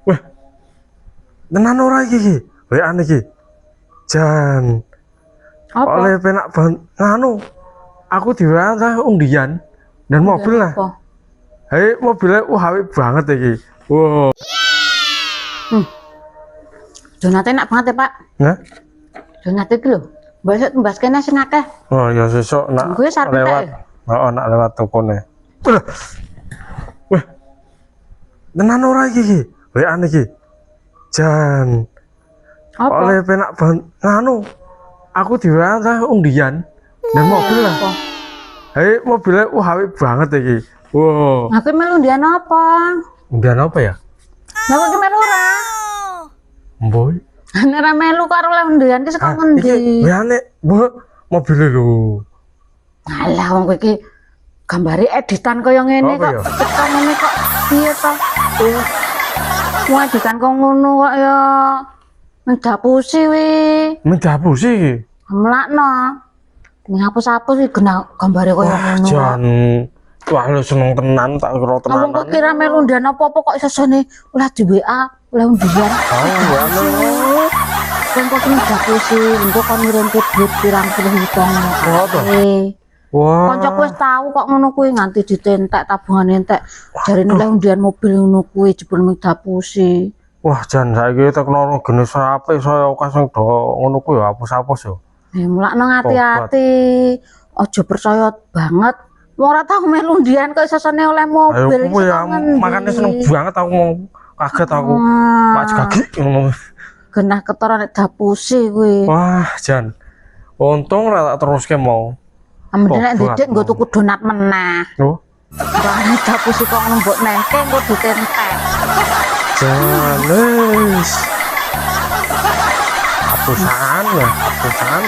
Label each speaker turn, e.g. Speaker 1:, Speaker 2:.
Speaker 1: Weh, tenan ora iki? WA iki. Jan.
Speaker 2: Apa?
Speaker 1: Oleh penak nganu. Aku di WA undian dan mobil lah.
Speaker 2: Apa?
Speaker 1: Hei, mobilnya awet banget iki. Wow.
Speaker 2: Donate enak banget ya, Pak.
Speaker 1: Nah?
Speaker 2: Donate iki lho. Mbak kene sing akeh.
Speaker 1: Oh, ya sesuk nak
Speaker 2: Gue sarep
Speaker 1: lewat.
Speaker 2: entek.
Speaker 1: Heeh, nak lewat tokone. Weh. Tenan ora iki? WA iki. Jan.
Speaker 2: Apa?
Speaker 1: Oleh penak nganu. Aku di WA undian dan mobil lah.
Speaker 2: Apa?
Speaker 1: Hei, mobilnya awet banget iki. Wow.
Speaker 2: Aku melu undian apa?
Speaker 1: Undian apa ya?
Speaker 2: Lah kok melu ora?
Speaker 1: Boy.
Speaker 2: Nek ra melu karo oleh undian ki saka ngendi?
Speaker 1: Iki WA-ne, Bu, mobilnya lho.
Speaker 2: Alah wong kowe iki gambare editan kaya ngene
Speaker 1: Apa
Speaker 2: kok.
Speaker 1: ya?
Speaker 2: Kok ngene kok piye to? Mau editan kok ngono kok ya. Mendapusi wi.
Speaker 1: Mendapusi iki.
Speaker 2: Mlakno. Ngapus-hapus iki gambare kaya ngono.
Speaker 1: Jan. Wah, lu seneng tenan tak kira
Speaker 2: Wong
Speaker 1: tenanan.
Speaker 2: kok kira melu undian apa-apa kok isone ulah di WA, ulah undian.
Speaker 1: Oh,
Speaker 2: Kan kok mendapusi, engko kon ngirimke duit pirang-pirang juta
Speaker 1: Berapa?
Speaker 2: ngono.
Speaker 1: wah.
Speaker 2: Kancaku wis tahu kok ngono kuwi nganti ditentek tabungan entek. Jarine oleh undian mobil ngono kuwi jebul mendapusi.
Speaker 1: Wah, Jan saiki teknologi jenis apa saya sing do ngono kuwi ya hapus-hapus yo.
Speaker 2: Mulakno ngati-ati. Aja percaya banget. Wong ora tau melu undian kok isone oleh
Speaker 1: Ayo
Speaker 2: mobil.
Speaker 1: kuwi ya makane seneng banget aku mau kaget aku. Mak kaget ngono.
Speaker 2: Genah ketara nek dapusi kuwi.
Speaker 1: Wah, Jan. Untung ora tak teruske mau.
Speaker 2: Amene nek didik nggo tuku donat meneh.
Speaker 1: Oh.
Speaker 2: Bang dapusi kok ngembok nengke engko ditentek.
Speaker 1: Janes. Hapusan ya, hapusan.